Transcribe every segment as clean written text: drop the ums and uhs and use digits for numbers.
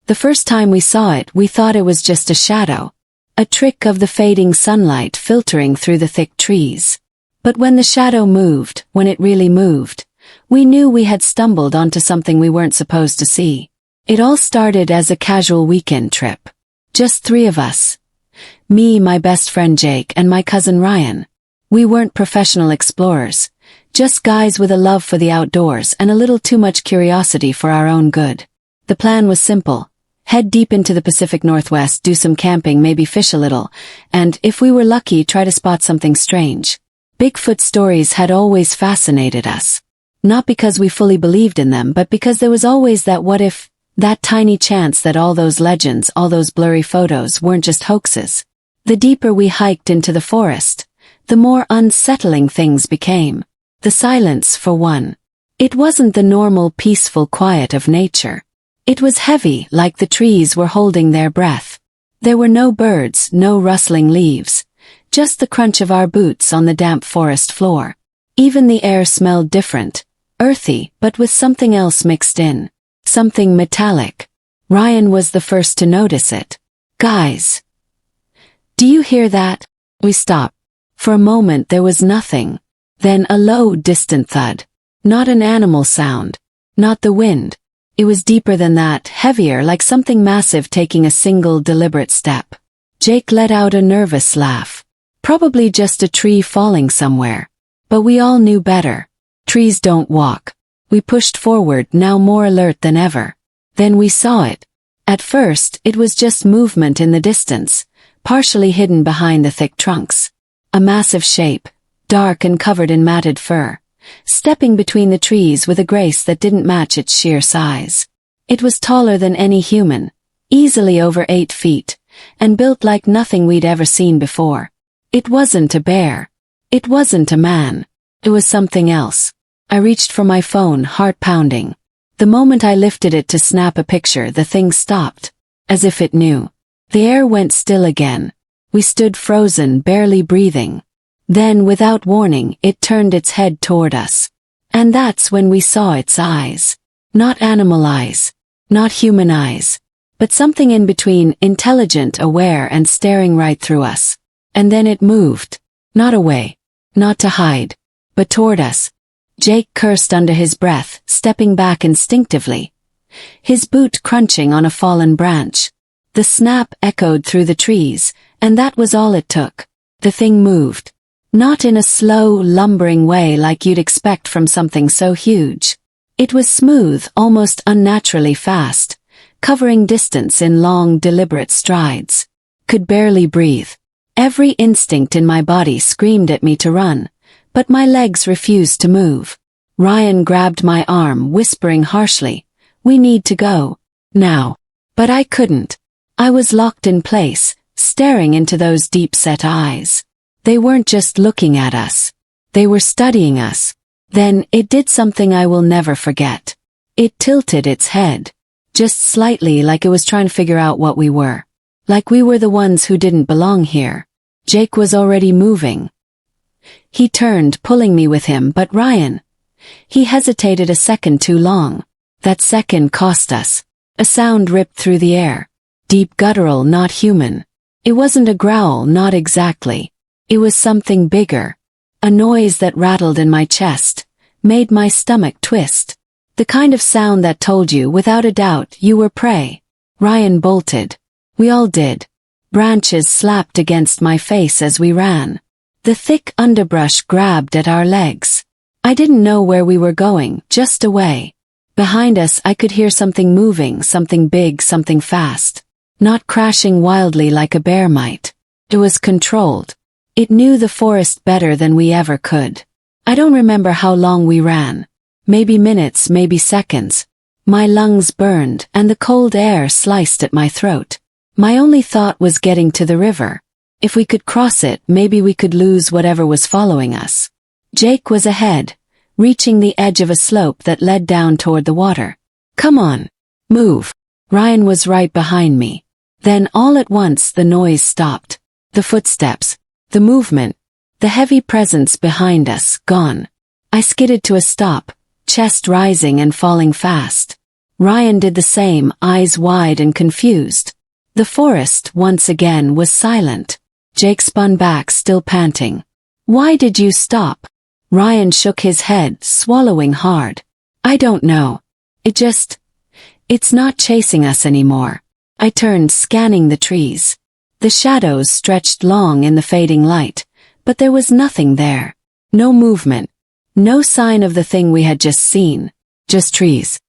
The first time we saw it, we thought it was just a shadow, a trick of the fading sunlight filtering through the thick trees. But when the shadow moved, when it really moved, we knew we had stumbled onto something we weren't supposed to see. It all started as a casual weekend trip. Just 3 of us. Me, my best friend Jake, and my cousin Ryan. We weren't professional explorers, just guys with a love for the outdoors and a little too much curiosity for our own good. The plan was simple. Head deep into the Pacific Northwest, do some camping, maybe fish a little, and, if we were lucky, try to spot something strange. Bigfoot stories had always fascinated us. Not because we fully believed in them, but because there was always that what if, that tiny chance that all those legends, all those blurry photos weren't just hoaxes. The deeper we hiked into the forest, the more unsettling things became. The silence, for one. It wasn't the normal peaceful quiet of nature. It was heavy, like the trees were holding their breath. There were no birds, no rustling leaves, just the crunch of our boots on the damp forest floor. Even the air smelled different, earthy, but with something else mixed in. Something metallic. Ryan was the first to notice it. "Guys, do you hear that?" We stopped. For a moment there was nothing. Then a low, distant thud. Not an animal sound. Not the wind. It was deeper than that, heavier, like something massive taking a single deliberate step. Jake let out a nervous laugh. Probably just a tree falling somewhere. But we all knew better. Trees don't walk. We pushed forward, now more alert than ever. Then we saw it. At first, it was just movement in the distance, partially hidden behind the thick trunks. A massive shape, dark and covered in matted fur, stepping between the trees with a grace that didn't match its sheer size. It was taller than any human, easily over 8 feet, and built like nothing we'd ever seen before. It wasn't a bear. It wasn't a man. It was something else. I reached for my phone, heart pounding. The moment I lifted it to snap a picture, the thing stopped, as if it knew. The air went still again. We stood frozen, barely breathing. Then, without warning, it turned its head toward us. And that's when we saw its eyes. Not animal eyes. Not human eyes. But something in between, intelligent, aware, and staring right through us. And then it moved. Not away. Not to hide. But toward us. Jake cursed under his breath, stepping back instinctively. His boot crunching on a fallen branch. The snap echoed through the trees, and that was all it took. The thing moved. Not in a slow, lumbering way like you'd expect from something so huge. It was smooth, almost unnaturally fast, covering distance in long, deliberate strides. Could barely breathe. Every instinct in my body screamed at me to run, but my legs refused to move. Ryan grabbed my arm, whispering harshly, "We need to go. Now." But I couldn't. I was locked in place, staring into those deep-set eyes. They weren't just looking at us. They were studying us. Then, it did something I will never forget. It tilted its head. Just slightly, like it was trying to figure out what we were. Like we were the ones who didn't belong here. Jake was already moving. He turned, pulling me with him, but Ryan. He hesitated a second too long. That second cost us. A sound ripped through the air. Deep, guttural, not human. It wasn't a growl, not exactly. It was something bigger. A noise that rattled in my chest, made my stomach twist. The kind of sound that told you, without a doubt, you were prey. Ryan bolted. We all did. Branches slapped against my face as we ran. The thick underbrush grabbed at our legs. I didn't know where we were going, just away. Behind us I could hear something moving, something big, something fast. Not crashing wildly like a bear might. It was controlled. It knew the forest better than we ever could. I don't remember how long we ran. Maybe minutes, maybe seconds. My lungs burned, and the cold air sliced at my throat. My only thought was getting to the river. If we could cross it, maybe we could lose whatever was following us. Jake was ahead, reaching the edge of a slope that led down toward the water. "Come on. Move." Ryan was right behind me. Then all at once the noise stopped. The footsteps. The movement. The heavy presence behind us, gone. I skidded to a stop, chest rising and falling fast. Ryan did the same, eyes wide and confused. The forest, once again, was silent. Jake spun back, still panting. "Why did you stop?" Ryan shook his head, swallowing hard. "I don't know. It's not chasing us anymore." I turned, scanning the trees. The shadows stretched long in the fading light, but there was nothing there. No movement. No sign of the thing we had just seen. Just trees.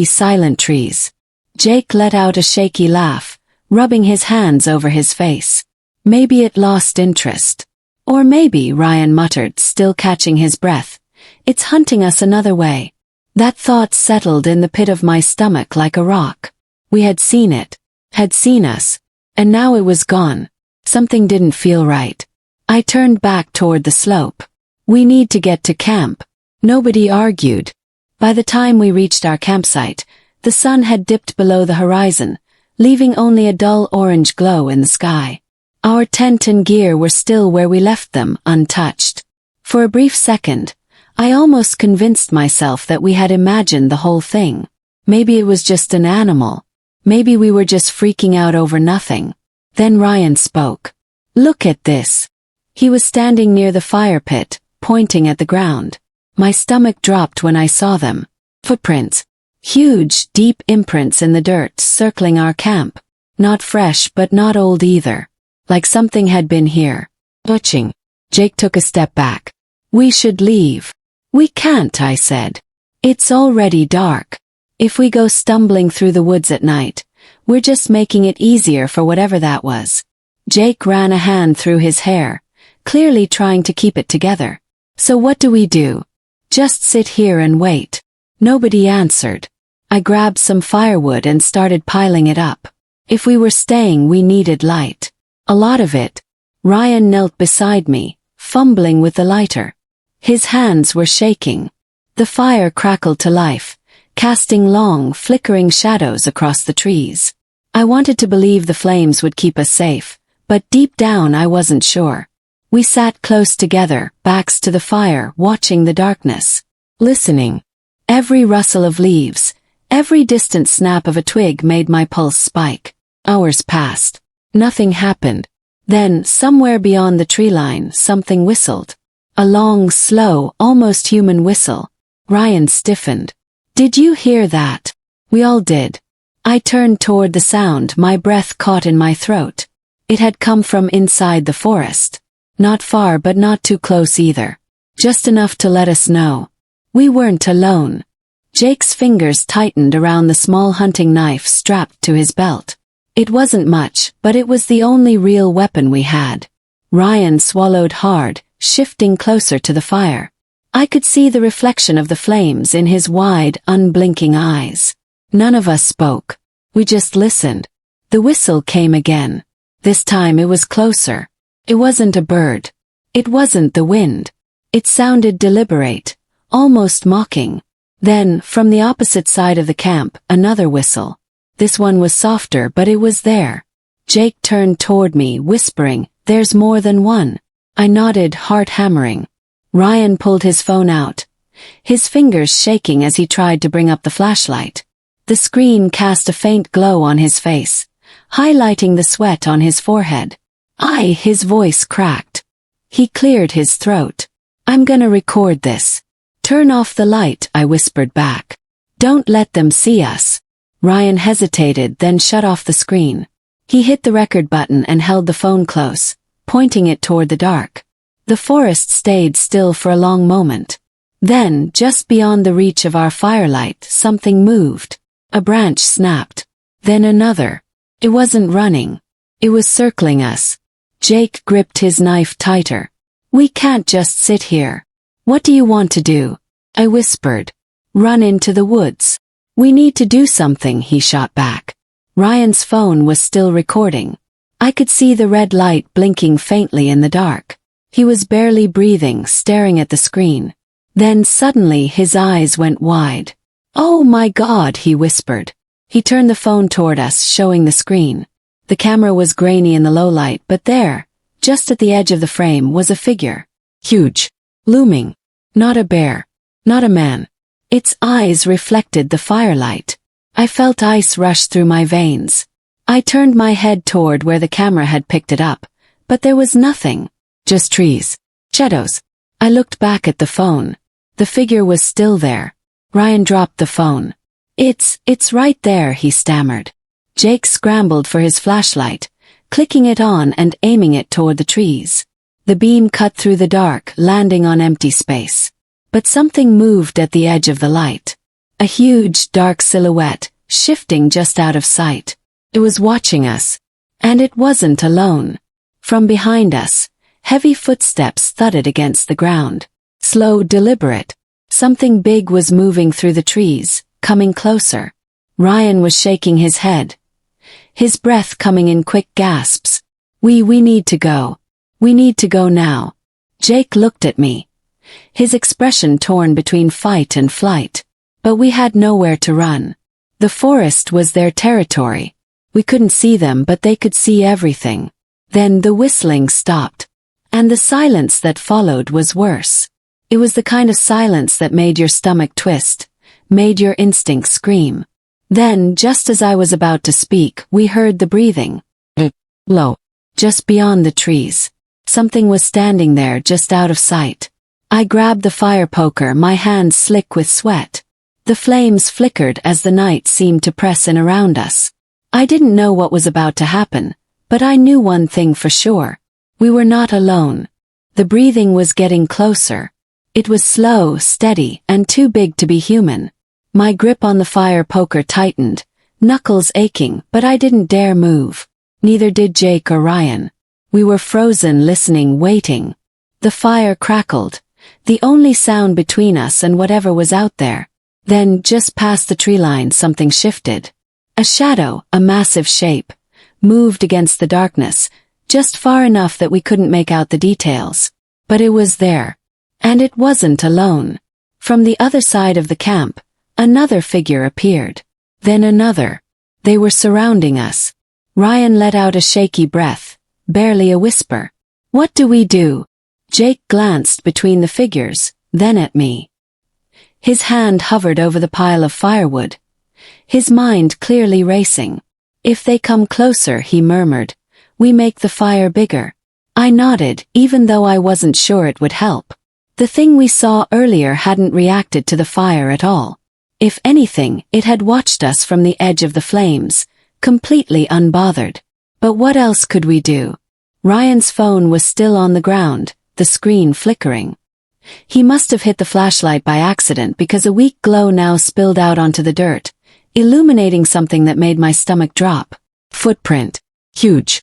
Silent trees. Jake let out a shaky laugh, rubbing his hands over his face. "Maybe it lost interest." "Or maybe," Ryan muttered, still catching his breath, "it's hunting us another way." That thought settled in the pit of my stomach like a rock. We had seen it. Had seen us. And now it was gone. Something didn't feel right. I turned back toward the slope. "We need to get to camp." Nobody argued. By the time we reached our campsite, the sun had dipped below the horizon, leaving only a dull orange glow in the sky. Our tent and gear were still where we left them, untouched. For a brief second, I almost convinced myself that we had imagined the whole thing. Maybe it was just an animal. Maybe we were just freaking out over nothing. Then Ryan spoke. "Look at this." He was standing near the fire pit, pointing at the ground. My stomach dropped when I saw them. Footprints. Huge, deep imprints in the dirt circling our camp. Not fresh but not old either. Like something had been here. Butching. Jake took a step back. "We should leave." "We can't," I said. "It's already dark. If we go stumbling through the woods at night, we're just making it easier for whatever that was." Jake ran a hand through his hair, clearly trying to keep it together. "So what do we do? Just sit here and wait?" Nobody answered. I grabbed some firewood and started piling it up. If we were staying, we needed light. A lot of it. Ryan knelt beside me, fumbling with the lighter. His hands were shaking. The fire crackled to life, casting long, flickering shadows across the trees. I wanted to believe the flames would keep us safe, but deep down I wasn't sure. We sat close together, backs to the fire, watching the darkness. Listening. Every rustle of leaves, every distant snap of a twig made my pulse spike. Hours passed. Nothing happened. Then, somewhere beyond the tree line, something whistled. A long, slow, almost human whistle. Ryan stiffened. "Did you hear that?" We all did. I turned toward the sound, my breath caught in my throat. It had come from inside the forest. Not far but not too close either. Just enough to let us know we weren't alone. Jake's fingers tightened around the small hunting knife strapped to his belt. It wasn't much, but it was the only real weapon we had. Ryan swallowed hard, shifting closer to the fire. I could see the reflection of the flames in his wide, unblinking eyes. None of us spoke. We just listened. The whistle came again. This time it was closer. It wasn't a bird. It wasn't the wind. It sounded deliberate, almost mocking. Then, from the opposite side of the camp, another whistle. This one was softer, but it was there. Jake turned toward me, whispering, "There's more than one." I nodded, heart hammering. Ryan pulled his phone out, his fingers shaking as he tried to bring up the flashlight. The screen cast a faint glow on his face, highlighting the sweat on his forehead. His voice cracked. He cleared his throat. "I'm gonna record this." "Turn off the light," I whispered back. "Don't let them see us." Ryan hesitated, then shut off the screen. He hit the record button and held the phone close, pointing it toward the dark. The forest stayed still for a long moment. Then, just beyond the reach of our firelight, something moved. A branch snapped. Then another. It wasn't running. It was circling us. Jake gripped his knife tighter. "We can't just sit here." "What do you want to do?" I whispered. "Run into the woods." "We need to do something," he shot back. Ryan's phone was still recording. I could see the red light blinking faintly in the dark. He was barely breathing, staring at the screen. Then suddenly his eyes went wide. "Oh my God," he whispered. He turned the phone toward us, showing the screen. The camera was grainy in the low light, but there, just at the edge of the frame, was a figure. Huge. Looming. Not a bear. Not a man. Its eyes reflected the firelight. I felt ice rush through my veins. I turned my head toward where the camera had picked it up, but there was nothing. Just trees. Shadows. I looked back at the phone. The figure was still there. Ryan dropped the phone. It's right there, he stammered. Jake scrambled for his flashlight, clicking it on and aiming it toward the trees. The beam cut through the dark, landing on empty space. But something moved at the edge of the light. A huge, dark silhouette, shifting just out of sight. It was watching us. And it wasn't alone. From behind us, heavy footsteps thudded against the ground. Slow, deliberate. Something big was moving through the trees, coming closer. Ryan was shaking his head. His breath coming in quick gasps. We need to go. We need to go now. Jake looked at me. His expression torn between fight and flight. But we had nowhere to run. The forest was their territory. We couldn't see them, but they could see everything. Then the whistling stopped. And the silence that followed was worse. It was the kind of silence that made your stomach twist, made your instincts scream. Then, just as I was about to speak, we heard the breathing. Low. Just beyond the trees. Something was standing there just out of sight. I grabbed the fire poker, my hands slick with sweat. The flames flickered as the night seemed to press in around us. I didn't know what was about to happen, but I knew one thing for sure. We were not alone. The breathing was getting closer. It was slow, steady, and too big to be human. My grip on the fire poker tightened, knuckles aching, but I didn't dare move. Neither did Jake or Ryan. We were frozen, listening, waiting. The fire crackled, the only sound between us and whatever was out there. Then, just past the tree line, something shifted. A shadow, a massive shape, moved against the darkness, just far enough that we couldn't make out the details. But it was there. And it wasn't alone. From the other side of the camp, another figure appeared. Then another. They were surrounding us. Ryan let out a shaky breath, barely a whisper. What do we do? Jake glanced between the figures, then at me. His hand hovered over the pile of firewood. His mind clearly racing. If they come closer, he murmured, we make the fire bigger. I nodded, even though I wasn't sure it would help. The thing we saw earlier hadn't reacted to the fire at all. If anything, it had watched us from the edge of the flames, completely unbothered. But what else could we do? Ryan's phone was still on the ground, the screen flickering. He must have hit the flashlight by accident because a weak glow now spilled out onto the dirt, illuminating something that made my stomach drop. Footprint. Huge.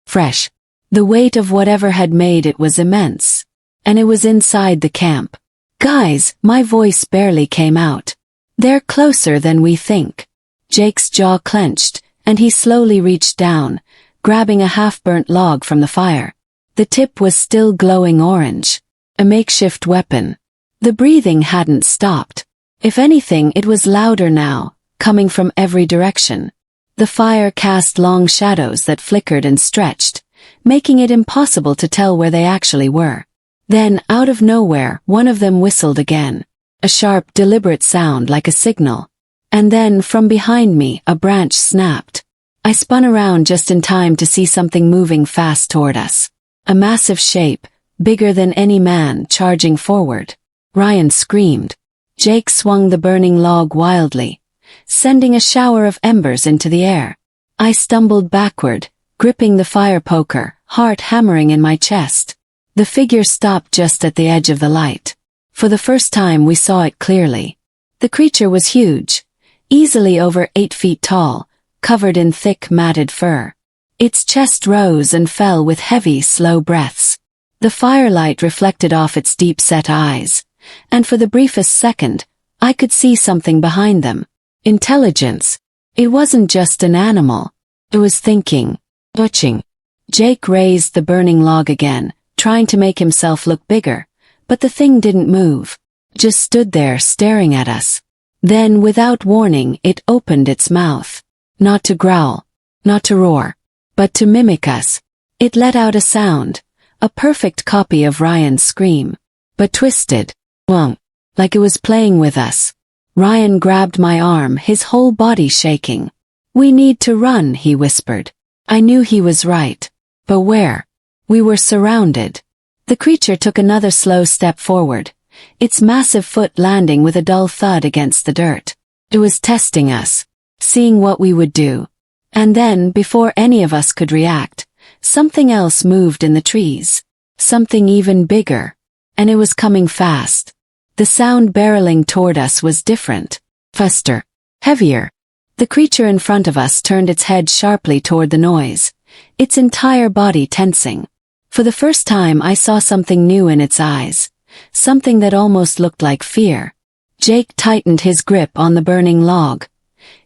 Fresh. The weight of whatever had made it was immense. And it was inside the camp. Guys, my voice barely came out. They're closer than we think. Jake's jaw clenched, and he slowly reached down, grabbing a half-burnt log from the fire. The tip was still glowing orange. A makeshift weapon. The breathing hadn't stopped. If anything, it was louder now, coming from every direction. The fire cast long shadows that flickered and stretched, making it impossible to tell where they actually were. Then, out of nowhere, one of them whistled again. A sharp, deliberate sound like a signal. And then, from behind me, a branch snapped. I spun around just in time to see something moving fast toward us. A massive shape, bigger than any man, charging forward. Ryan screamed. Jake swung the burning log wildly, sending a shower of embers into the air. I stumbled backward, gripping the fire poker, heart hammering in my chest. The figure stopped just at the edge of the light. For the first time we saw it clearly. The creature was huge, easily over 8 feet tall, covered in thick matted fur. Its chest rose and fell with heavy, slow breaths. The firelight reflected off its deep-set eyes, and for the briefest second, I could see something behind them. Intelligence. It wasn't just an animal. It was thinking, watching. Jake raised the burning log again, trying to make himself look bigger, but the thing didn't move. Just stood there staring at us. Then, without warning, it opened its mouth. Not to growl, not to roar, but to mimic us. It let out a sound. A perfect copy of Ryan's scream, but twisted, like it was playing with us. Ryan grabbed my arm, his whole body shaking. "We need to run," he whispered. I knew he was right. But where? We were surrounded. The creature took another slow step forward, its massive foot landing with a dull thud against the dirt. It was testing us, seeing what we would do. And then, before any of us could react, something else moved in the trees. Something even bigger. And it was coming fast. The sound barreling toward us was different. Faster. Heavier. The creature in front of us turned its head sharply toward the noise, its entire body tensing. For the first time I saw something new in its eyes. Something that almost looked like fear. Jake tightened his grip on the burning log,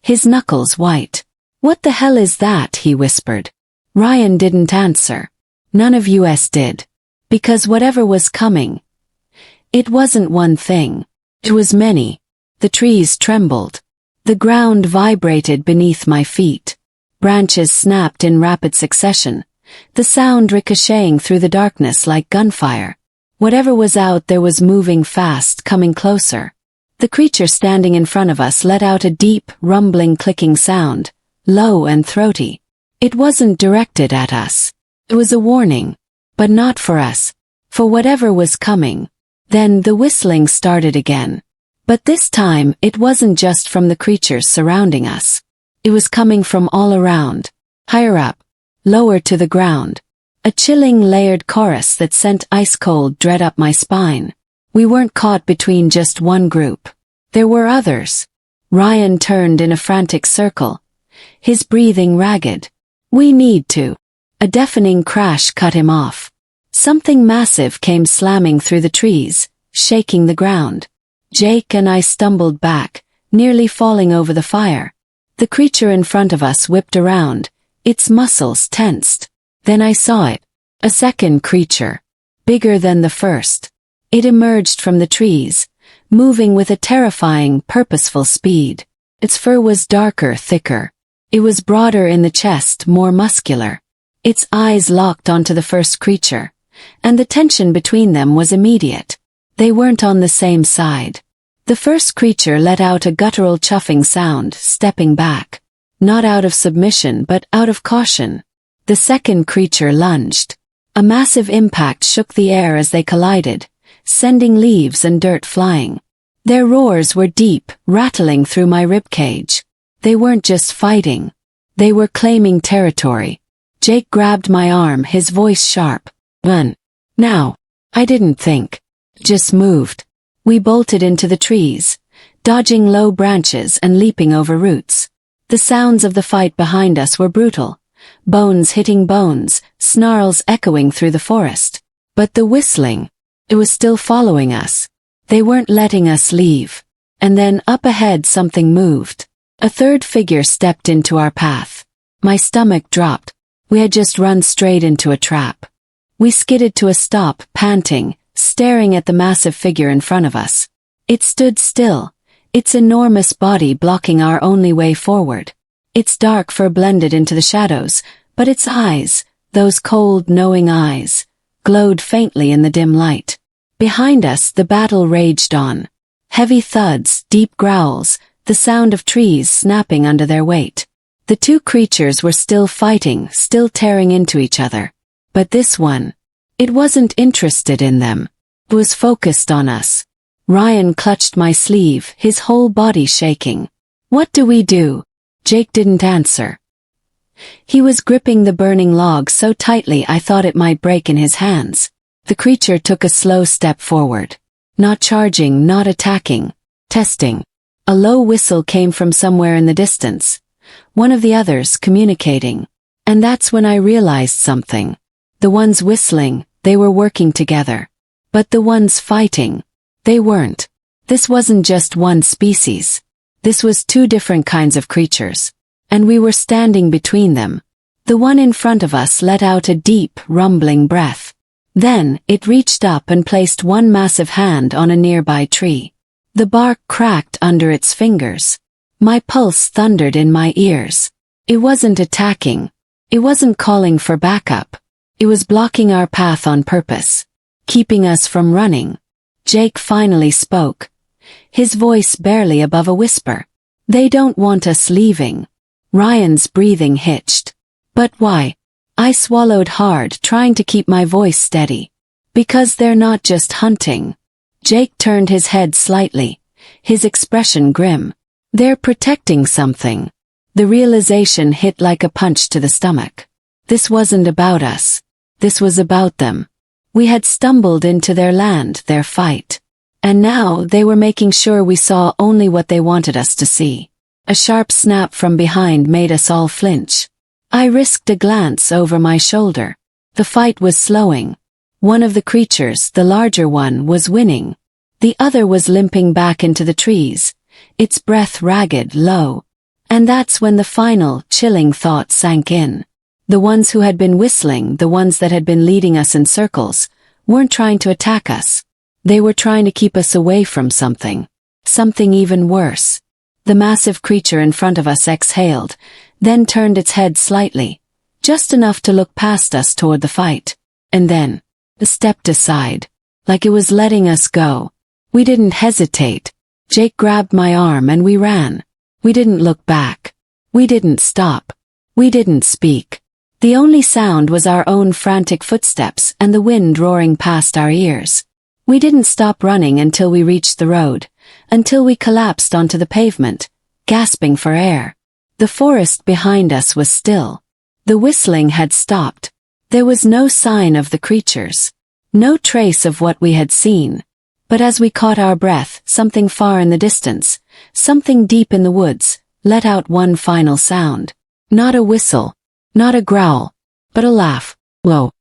his knuckles white. "What the hell is that?" he whispered. Ryan didn't answer. None of us did. Because whatever was coming, it wasn't one thing. It was many. The trees trembled. The ground vibrated beneath my feet. Branches snapped in rapid succession, the sound ricocheting through the darkness like gunfire. Whatever was out there was moving fast, coming closer. The creature standing in front of us let out a deep, rumbling, clicking sound, low and throaty. It wasn't directed at us. It was a warning. But not for us. For whatever was coming. Then the whistling started again. But this time, it wasn't just from the creatures surrounding us. It was coming from all around. Higher up. Lower to the ground. A chilling, layered chorus that sent ice-cold dread up my spine. We weren't caught between just one group. There were others. Ryan turned in a frantic circle, his breathing ragged. "We need to." A deafening crash cut him off. Something massive came slamming through the trees, shaking the ground. Jake and I stumbled back, nearly falling over the fire. The creature in front of us whipped around, its muscles tensed. Then I saw it. A second creature. Bigger than the first. It emerged from the trees, moving with a terrifying, purposeful speed. Its fur was darker, thicker. It was broader in the chest, more muscular. Its eyes locked onto the first creature, and the tension between them was immediate. They weren't on the same side. The first creature let out a guttural chuffing sound, stepping back. Not out of submission but out of caution. The second creature lunged. A massive impact shook the air as they collided, sending leaves and dirt flying. Their roars were deep, rattling through my ribcage. They weren't just fighting. They were claiming territory. Jake grabbed my arm, his voice sharp. "Run. Now." I didn't think. Just moved. We bolted into the trees, dodging low branches and leaping over roots. The sounds of the fight behind us were brutal. Bones hitting bones, snarls echoing through the forest. But the whistling, it was still following us. They weren't letting us leave. And then up ahead something moved. A third figure stepped into our path. My stomach dropped. We had just run straight into a trap. We skidded to a stop, panting, staring at the massive figure in front of us. It stood still, its enormous body blocking our only way forward. Its dark fur blended into the shadows, but its eyes, those cold, knowing eyes, glowed faintly in the dim light. Behind us the battle raged on. Heavy thuds, deep growls, the sound of trees snapping under their weight. The two creatures were still fighting, still tearing into each other. But this one, it wasn't interested in them. It was focused on us. Ryan clutched my sleeve, his whole body shaking. "What do we do?" Jake didn't answer. He was gripping the burning log so tightly I thought it might break in his hands. The creature took a slow step forward. Not charging, not attacking. Testing. A low whistle came from somewhere in the distance. One of the others communicating. And that's when I realized something. The ones whistling, they were working together. But the ones fighting, they weren't. This wasn't just one species. This was two different kinds of creatures. And we were standing between them. The one in front of us let out a deep, rumbling breath. Then, it reached up and placed one massive hand on a nearby tree. The bark cracked under its fingers. My pulse thundered in my ears. It wasn't attacking. It wasn't calling for backup. It was blocking our path on purpose. Keeping us from running. Jake finally spoke. his voice barely above a whisper. "They don't want us leaving." Ryan's breathing hitched. "But why?" I swallowed hard, trying to keep my voice steady. "Because they're not just hunting." Jake turned his head slightly, his expression grim. "They're protecting something." The realization hit like a punch to the stomach. This wasn't about us. This was about them. We had stumbled into their land, their fight. And now they were making sure we saw only what they wanted us to see. A sharp snap from behind made us all flinch. I risked a glance over my shoulder. The fight was slowing. One of the creatures, the larger one, was winning. The other was limping back into the trees, its breath ragged, low. And that's when the final, chilling thought sank in. The ones who had been whistling, the ones that had been leading us in circles, weren't trying to attack us. They were trying to keep us away from something. Something even worse. The massive creature in front of us exhaled, then turned its head slightly, just enough to look past us toward the fight. And then, it stepped aside, like it was letting us go. We didn't hesitate. Jake grabbed my arm and we ran. We didn't look back. We didn't stop. We didn't speak. The only sound was our own frantic footsteps and the wind roaring past our ears. We didn't stop running until we reached the road, until we collapsed onto the pavement, gasping for air. The forest behind us was still. The whistling had stopped. There was no sign of the creatures. No trace of what we had seen. But as we caught our breath, something far in the distance, something deep in the woods, let out one final sound. Not a whistle. Not a growl. But a laugh. Low.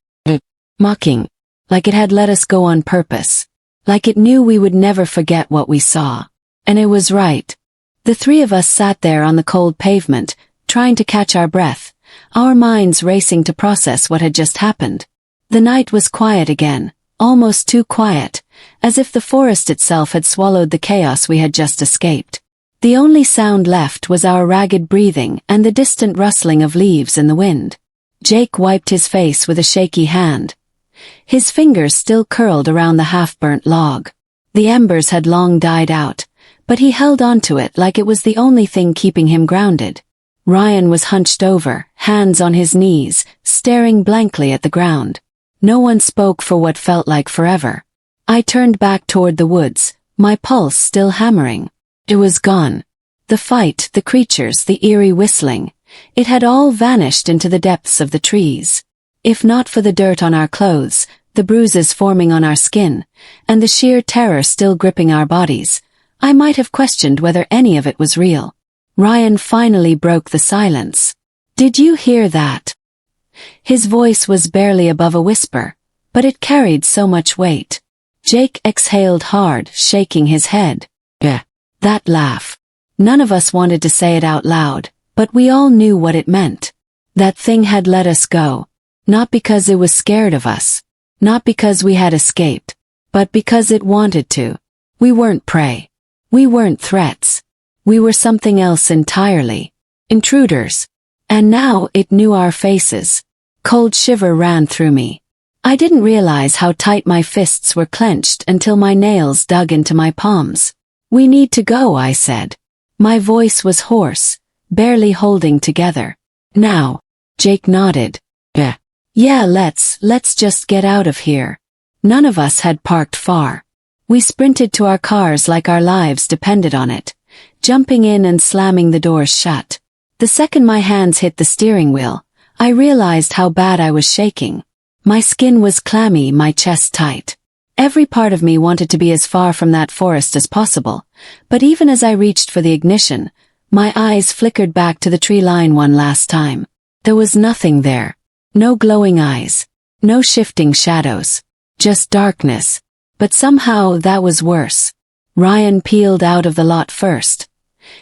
Mocking. Like it had let us go on purpose. Like it knew we would never forget what we saw. And it was right. The three of us sat there on the cold pavement, trying to catch our breath, our minds racing to process what had just happened. The night was quiet again, almost too quiet, as if the forest itself had swallowed the chaos we had just escaped. The only sound left was our ragged breathing and the distant rustling of leaves in the wind. Jake wiped his face with a shaky hand. His fingers still curled around the half-burnt log. The embers had long died out, but he held onto it like it was the only thing keeping him grounded. Ryan was hunched over, hands on his knees, staring blankly at the ground. No one spoke for what felt like forever. I turned back toward the woods, my pulse still hammering. It was gone. The fight, the creatures, the eerie whistling. It had all vanished into the depths of the trees. If not for the dirt on our clothes, the bruises forming on our skin, and the sheer terror still gripping our bodies, I might have questioned whether any of it was real. Ryan finally broke the silence. "Did you hear that?" His voice was barely above a whisper, but it carried so much weight. Jake exhaled hard, shaking his head. "Yeah." That laugh. None of us wanted to say it out loud, but we all knew what it meant. That thing had let us go. Not because it was scared of us. Not because we had escaped. But because it wanted to. We weren't prey. We weren't threats. We were something else entirely. Intruders. And now it knew our faces. Cold shiver ran through me. I didn't realize how tight my fists were clenched until my nails dug into my palms. "We need to go," I said. My voice was hoarse, barely holding together. "Now." Jake nodded. "Yeah. Yeah, let's just get out of here." None of us had parked far. We sprinted to our cars like our lives depended on it, jumping in and slamming the doors shut. The second my hands hit the steering wheel, I realized how bad I was shaking. My skin was clammy, my chest tight. Every part of me wanted to be as far from that forest as possible, but even as I reached for the ignition, my eyes flickered back to the tree line one last time. There was nothing there. No glowing eyes. No shifting shadows. Just darkness. But somehow that was worse. Ryan peeled out of the lot first,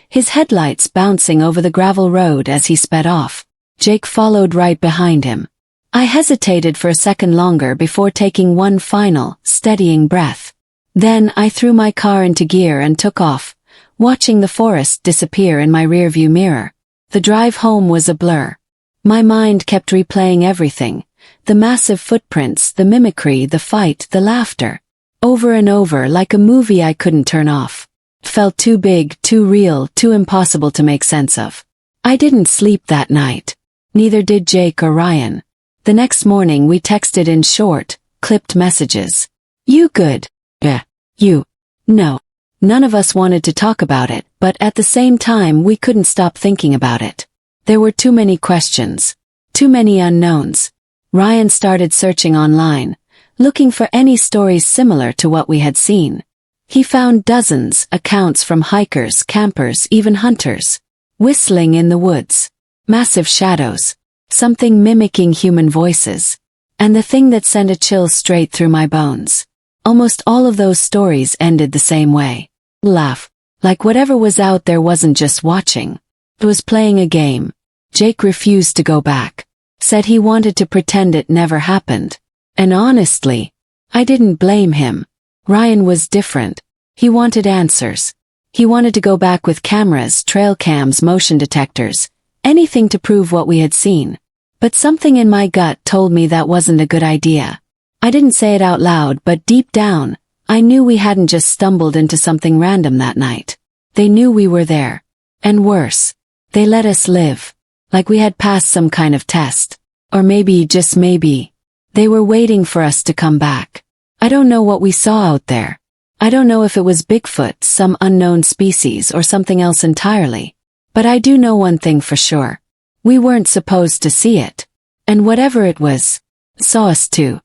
his headlights bouncing over the gravel road as he sped off. Jake followed right behind him. I hesitated for a second longer before taking one final, steadying breath. Then I threw my car into gear and took off, watching the forest disappear in my rearview mirror. The drive home was a blur. My mind kept replaying everything. The massive footprints, the mimicry, the fight, the laughter. Over and over like a movie I couldn't turn off. It felt too big, too real, too impossible to make sense of. I didn't sleep that night. Neither did Jake or Ryan. The next morning we texted in short, clipped messages. You good? Yeah. You? No. None of us wanted to talk about it, but at the same time we couldn't stop thinking about it. There were too many questions. Too many unknowns. Ryan started searching online, looking for any stories similar to what we had seen. He found dozens, accounts from hikers, campers, even hunters. Whistling in the woods. Massive shadows. Something mimicking human voices. And the thing that sent a chill straight through my bones. Almost all of those stories ended the same way. Laugh. Like whatever was out there wasn't just watching. It was playing a game. Jake refused to go back. Said he wanted to pretend it never happened. And honestly, I didn't blame him. Ryan was different. He wanted answers. He wanted to go back with cameras, trail cams, motion detectors, anything to prove what we had seen. But something in my gut told me that wasn't a good idea. I didn't say it out loud, but deep down, I knew we hadn't just stumbled into something random that night. They knew we were there. And worse, they let us live. Like we had passed some kind of test. Or maybe, just maybe, they were waiting for us to come back. I don't know what we saw out there. I don't know if it was Bigfoot, some unknown species, or something else entirely. But I do know one thing for sure. We weren't supposed to see it. And whatever it was, saw us too.